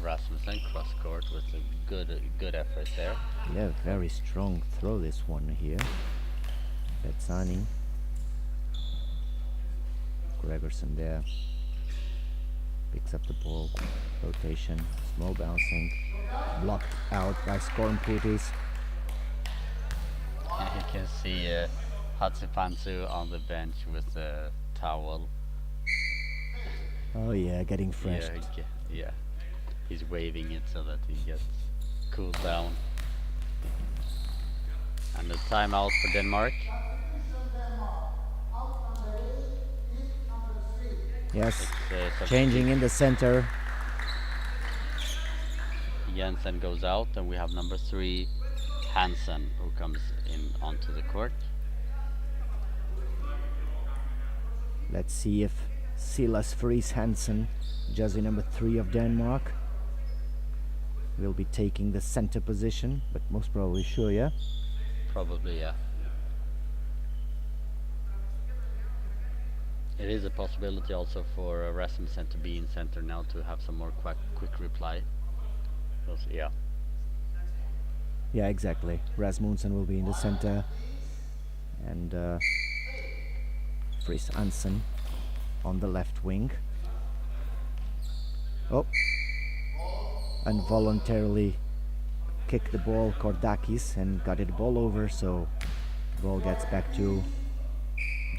Rasmussen cross court with a good effort there. Yeah, very strong throw this one here. Bezzani. Gregerson there. Picks up the ball. Rotation. Small bouncing. Blocked out by Skorumputis. And you can see Hatsipanto on the bench with a towel. Oh yeah, getting fresh. Yeah. He's waving it so that he gets cooled down. And the timeout for Denmark. Yes, changing in the center. Jensen goes out, and we have number 3 Hansen who comes in onto the court. Let's see if Silas Friis Hansen, jersey number 3 of Denmark, will be taking the center position, but most probably sure, yeah? Probably, yeah. It is a possibility also for Rasmussen to be in center now to have some more quick reply. Because, yeah. Yeah, exactly. Rasmussen will be in the center, and Friis Hansen on the left wing. Oh, involuntarily kicked the ball Kordakis and got it ball over, so the ball gets back to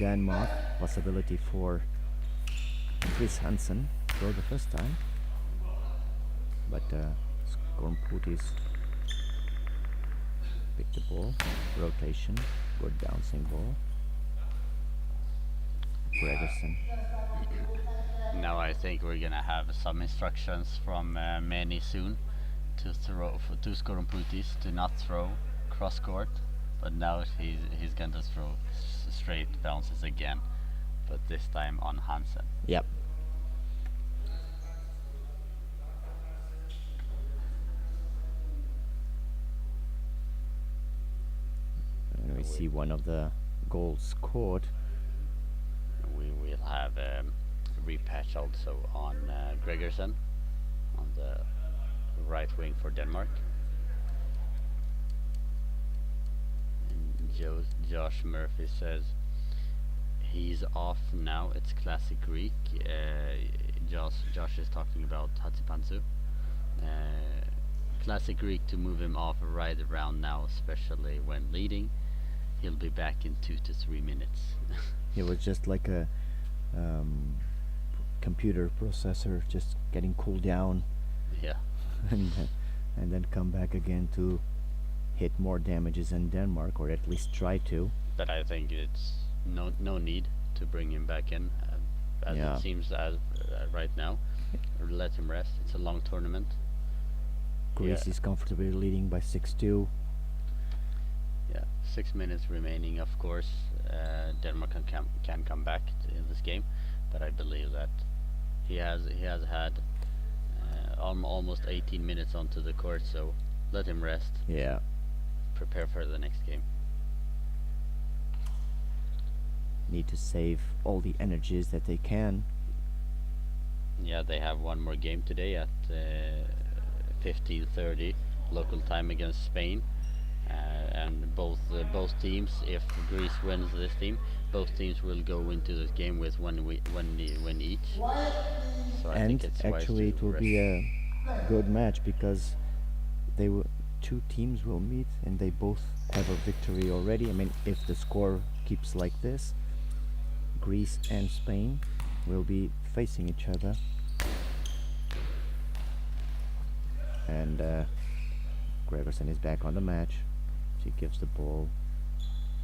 Denmark. Possibility for Friis Hansen for the first time, but Skorumputis picked the ball. Rotation, good bouncing ball. Gregerson. Now I think we're gonna have some instructions from Manny soon to throw to Skorumputis to not throw cross court, but now he's going to throw straight bounces again, but this time on Hansen. Yep. And we see one of the goals scored. We will have a repatch also on Gregerson on the right wing for Denmark. And Josh Murphy says he's off now. It's classic Greek. Josh is talking about Hatsipanto. Classic Greek to move him off right around now, especially when leading. He'll be back in 2 to 3 minutes. It was just like a computer processor just getting cooled down. Yeah. and then come back again to hit more damages than Denmark, or at least try to. But I think it's no need to bring him back in, as Yeah. it seems as right now. Let him rest. It's a long tournament. Greece Yeah. is comfortably leading by 6-2. Yeah, 6 minutes remaining. Of course, Denmark can come back in this game, but I believe that he has had almost 18 minutes onto the court, so let him rest. Yeah. Prepare for the next game. Need to save all the energies that they can. Yeah, they have one more game today at 15:30 local time against Spain, and both teams, if Greece wins this team, both teams will go into this game with one win each. So I think And it's wise actually to it will rest. be a good match, because they will, two teams will meet and they both have a victory already. I mean, if the score keeps like this, Greece and Spain will be facing each other. And Gregerson is back on the match. She gives the ball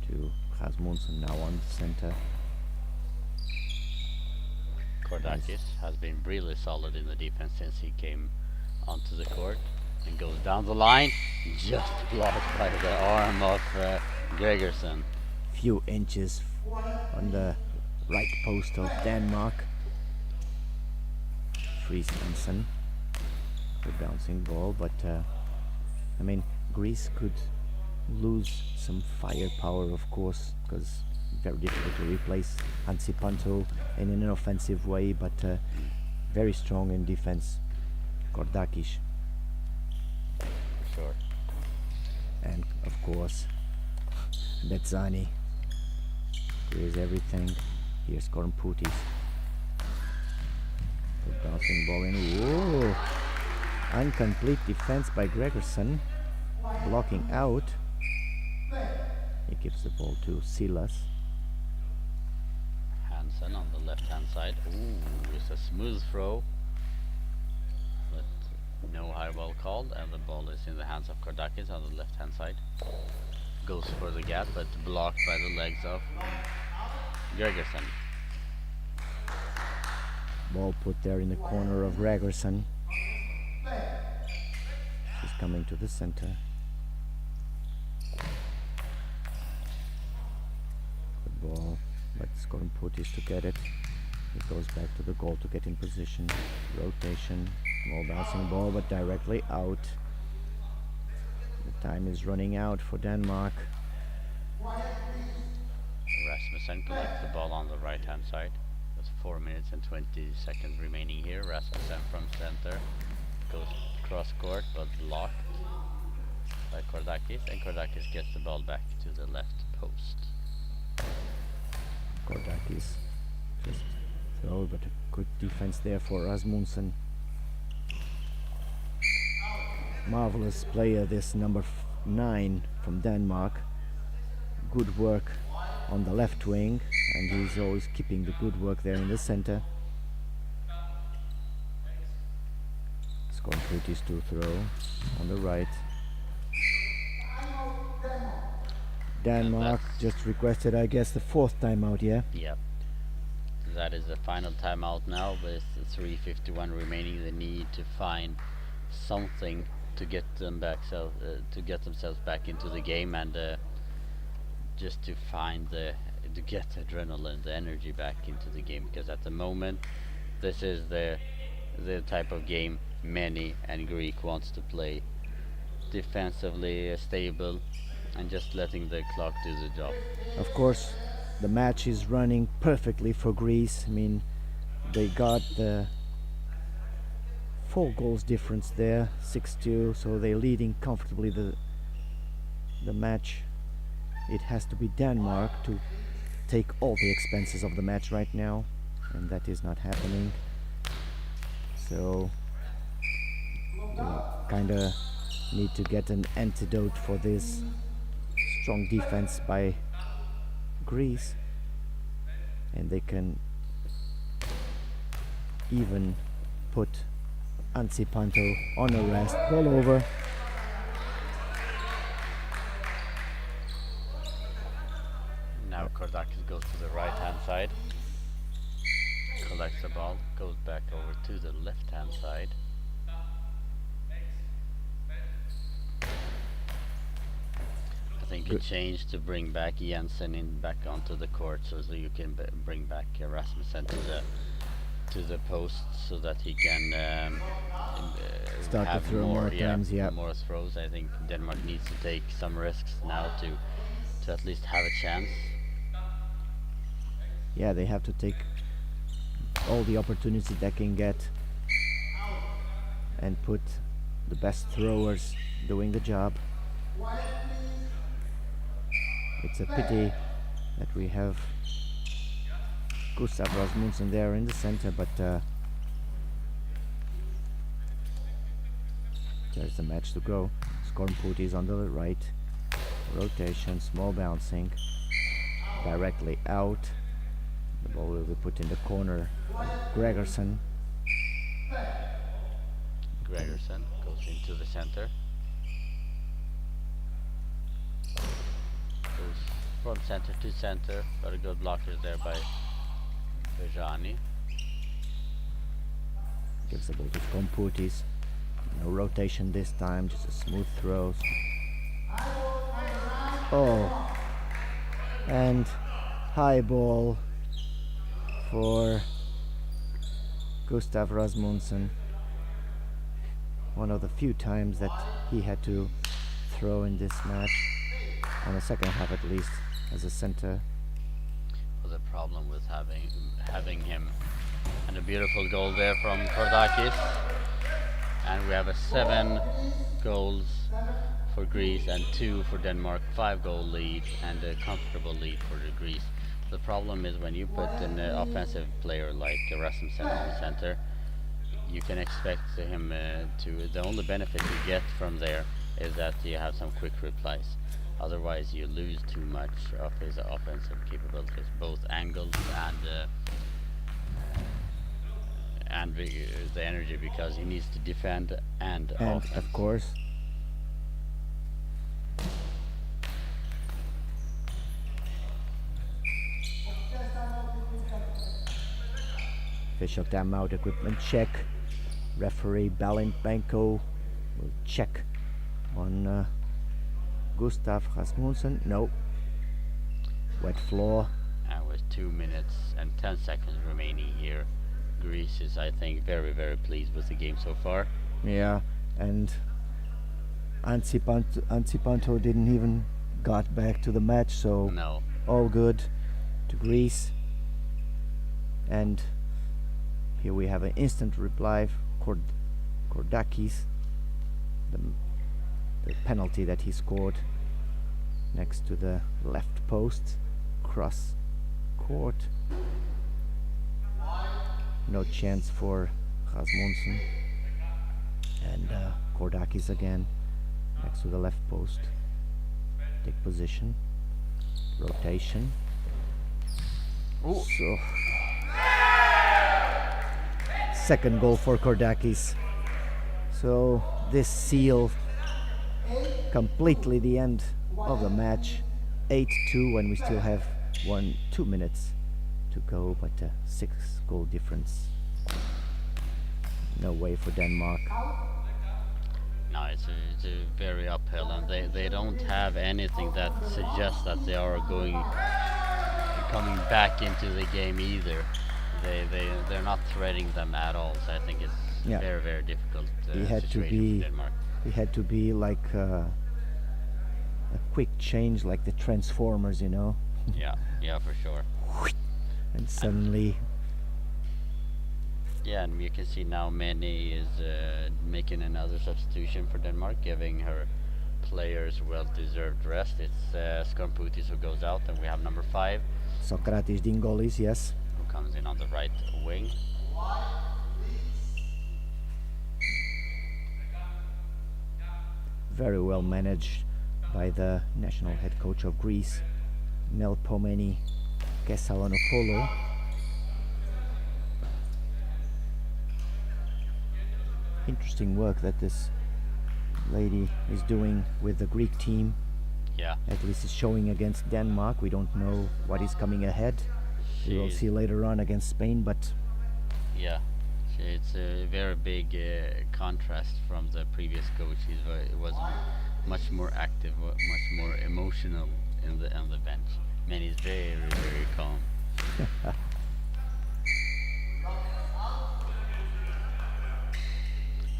to Rasmussen, now on the center. Kordakis has been really solid in the defense since he came onto the court, and goes down the line, just blocked by the arm of Gregerson. Few inches on the right post of Denmark. Fries Hansen, the bouncing ball, but I mean, Greece could lose some firepower, of course, because very difficult to replace Hansi Panto in an offensive way, but very strong in defense. Kordakis, Sure. and of course Bezzani. Here's everything. Here's Kornputis. The bouncing ball in. Whoa! Incomplete defense by Gregerson. Blocking out. He gives the ball to Silas. Hansen on the left hand side. Ooh, it's a smooth throw, but no high ball called, and the ball is in the hands of Kordakis on the left hand side. Goes for the gap, but blocked by the legs of Gregerson. Ball put there in the corner of Gregerson. She's coming to the center. Good ball, but Kornputis to get it. It goes back to the goal to get in position. Rotation, small bouncing ball, but directly out. The time is running out for Denmark. Rasmussen collects the ball on the right hand side. With 4 minutes and 20 seconds remaining here. Rasmussen from center goes cross court, but blocked by Kordakis, and Kordakis gets the ball back to the left post. Kordakis just throw, but a good defense there for Rasmussen. Marvelous player, this number 9 from Denmark. Good work on the left wing, and he's always keeping the good work there in the center. Scornputis to throw on the right. Denmark That's- just requested, I guess, the 4th timeout, yeah? Yep. That is the final timeout now, with 3:51 remaining. They need to find something to get them back, to get themselves back into the game, and just to get adrenaline, the energy back into the game. Because at the moment, this is the type of game Many and Greek wants to play. Defensively stable, and just letting the clock do the job. Of course, the match is running perfectly for Greece. I mean, they got the 4 goals difference there, 6-2, so they're leading comfortably the match. It has to be Denmark to take all the expenses of the match right now, and that is not happening. So we kind of need to get an antidote for this strong defense by Greece, and they can even put Ansi Panto on arrest. Ball over. goes to the right hand side, collects the ball, goes back over to the left hand side. I think you change to bring back Jensen in back onto the court so you can bring back Rasmussen to the post so that he can Start to have throw more times, yeah. more throws. I think Denmark needs to take some risks now to at least have a chance. Yeah, they have to take all the opportunities they can get and put the best throwers doing the job. It's a pity that we have Gustav Rasmussen there in the center, but there's the match to go. Skornput is on the right. Rotation, small bouncing, directly out. The ball will be put in the corner. Gregerson. Gregerson goes into the center. Goes from center to center. Got a good blocker there by Bejani. Gives the ball to Skornputis. No rotation this time, just a smooth throw. Oh, and high ball for Gustav Rasmussen. One of the few times that he had to throw in this match, on the second half at least, as a center. Was a problem with having him, and a beautiful goal there from Kordakis. And we have a 7 goals for Greece and 2 for Denmark, 5-goal lead and a comfortable lead for the Greece. The problem is when you put an offensive player like Rasmussen on the center, you can expect him the only benefit you get from there is that you have some quick replies. Otherwise you lose too much of his offensive capabilities, both angles and the energy, because he needs to defend and offense. Of course, official timeout, equipment check. Referee Balenbanko will check on Gustav Rasmussen. No. Wet floor. And with 2 minutes and 10 seconds remaining here, Greece is, I think, very, very pleased with the game so far. Yeah, and Antsipanto didn't even got back to the match, so No. all good to Greece. And here we have an instant reply. Kordakis, the penalty that he scored next to the left post, cross court. No chance for Rasmussen. And Kordakis again next to the left post. Take position. Rotation. Ooh. So second goal for Kordakis. So this sealed completely the end of the match. 8-2 when we still have 2 minutes to go, but 6-goal difference. No way for Denmark. No, it's a very uphill, and they don't have anything that suggests that they are coming back into the game either. They're not threatening them at all, so I think it's very, very difficult situation for Denmark. It had to be like a quick change, like the Transformers, you know. Yeah, for sure. And suddenly, yeah, and you can see now Meni is making another substitution for Denmark, giving her players well-deserved rest. It's Skornputis who goes out, and we have number 5. Sokratis Dingolis, yes. Who comes in on the right wing. Very well managed by the national head coach of Greece, Melpomeni Kessalanopoulou. Interesting work that this lady is doing with the Greek team. Yeah. At least it's showing against Denmark. We don't know what is coming ahead. We will She's- see later on against Spain, but Yeah, it's a very big contrast from the previous coach. It was much more active, much more emotional on the bench. Man, he's very calm.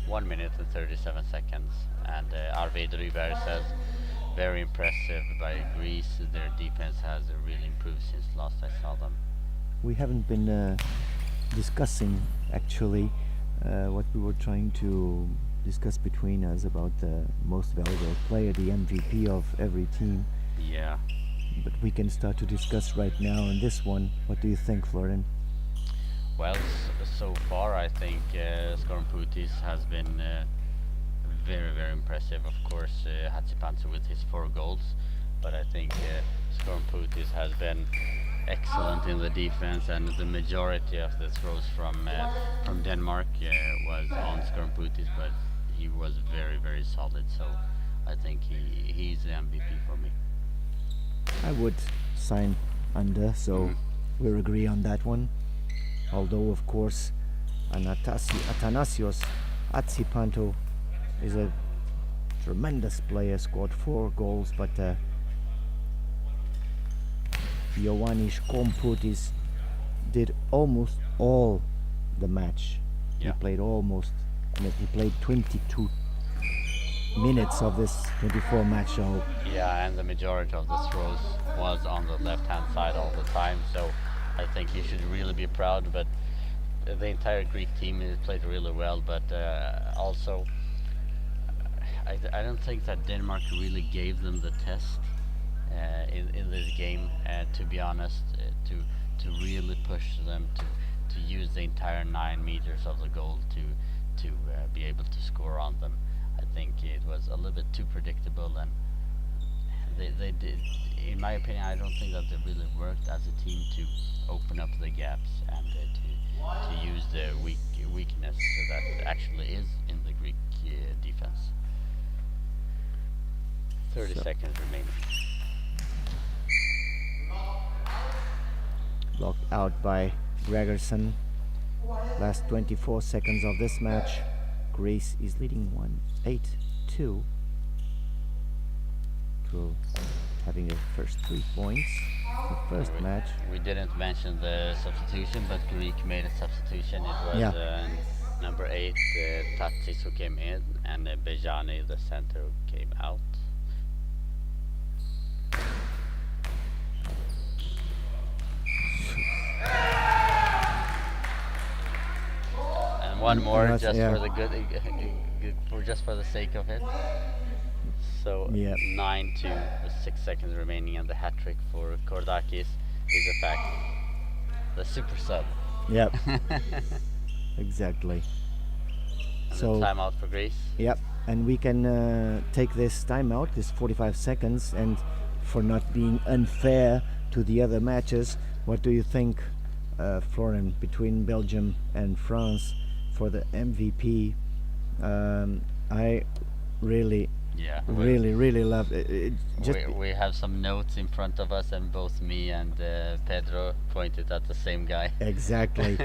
1 minute and 37 seconds, and Arvid Ryberg says, very impressive by Greece. Their defense has really improved since last I saw them. we haven't been discussing actually what we were trying to discuss between us about the most valuable player, the MVP of every team. Yeah. But we can start to discuss right now on this one. What do you think, Florian? Well, so far I think Skormputis has been very impressive. Of course, Hatzipantsu with his 4 goals, but I think Skormputis has been excellent in the defense, and the majority of the throws from Denmark was on Skormputis, but he was very solid. So I think he's the MVP for me. I would sign under, so we'll agree on that one. Although, of course, Athanasios Atsipanto is a tremendous player, scored 4 goals, but Ioannis Komputis did almost all the match. Yeah. He played he played 22 minutes of this 24 match, so Yeah, and the majority of the throws was on the left-hand side all the time, so I think he should really be proud. But the entire Greek team played really well, but also I don't think that Denmark really gave them the test in this game, to be honest, to really push them to use the entire 9 meters of the goal to be able to score on them. I think it was a little bit too predictable, and they did, in my opinion, I don't think that they really worked as a team to open up the gaps and to use the weakness that actually is in the Greek defense. 30 So- seconds remaining. blocked out by Gregerson. Last 24 seconds of this match. Greece is leading 8-2 through having their first 3 points. The first match. We didn't mention the substitution, but Greek made a substitution. It was Yeah. number 8, Tatsis, who came in, and Bejani, the center, who came out. And one more, that's- just yeah. for the just for the sake of it. So Yeah. 9-2 with 6 seconds remaining, and the hat trick for Kordakis is a fact. The super sub. Yep. Exactly. And So- the timeout for Greece. Yep. And we can take this timeout, this 45 seconds, and for not being unfair to the other matches, what do you think, Florian, between Belgium and France for the MVP? I really love it. We have some notes in front of us, and both me and Pedro pointed at the same guy. Exactly.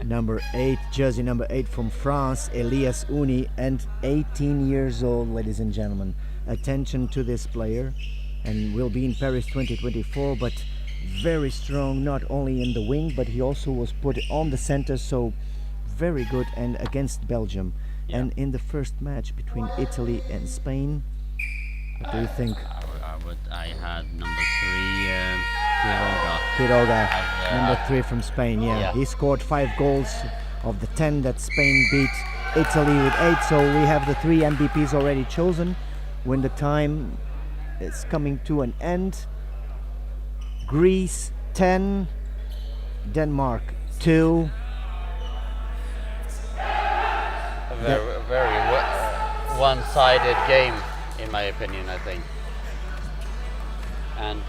Number 8, jersey number 8 from France, Elias Uni, and 18 years old, ladies and gentlemen. Attention to this player, and will be in Paris 2024, but very strong, not only in the wing, but he also was put on the center, so very good, and against Belgium. Yeah. And in the first match between Italy and Spain, what do you think? I had number 3, Quiroga. Quiroga, As, number 3 from Spain, yeah. He scored 5 goals of the 10 that Spain beat Italy with 8, so we have the 3 MVPs already chosen. When the time is coming to an end, Greece 10, Denmark 2. A very one-sided game, in my opinion, I think. And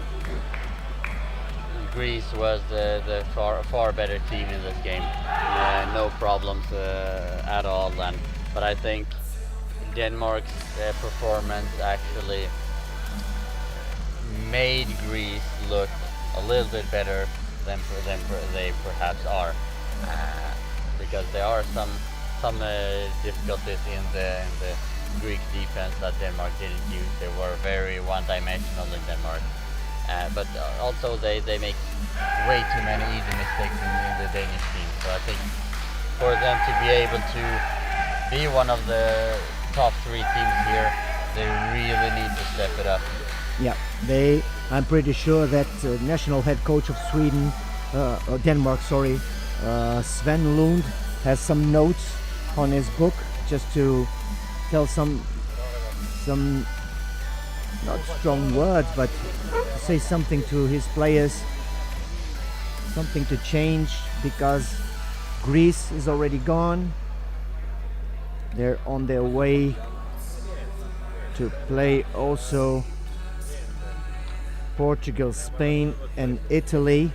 Greece was the far better team in this game. No problems at all. But I think Denmark's performance actually made Greece look a little bit better than they perhaps are, because there are some difficulties in the Greek defense that Denmark didn't use. They were very one-dimensional in Denmark, but also they make way too many easy mistakes in the Danish team. So I think for them to be able to be one of the top 3 teams here, they really need to step it up. Yeah, I'm pretty sure that national head coach of Sweden, Denmark, sorry, Sven Lund, has some notes on his book just to tell some not strong words, but to say something to his players, something to change, because Greece is already gone. They're on their way to play also Portugal, Spain and Italy.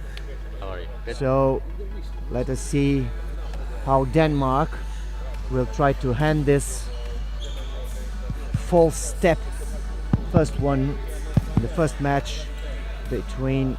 So let us see how Denmark will try to hand this false step, first one, the first match between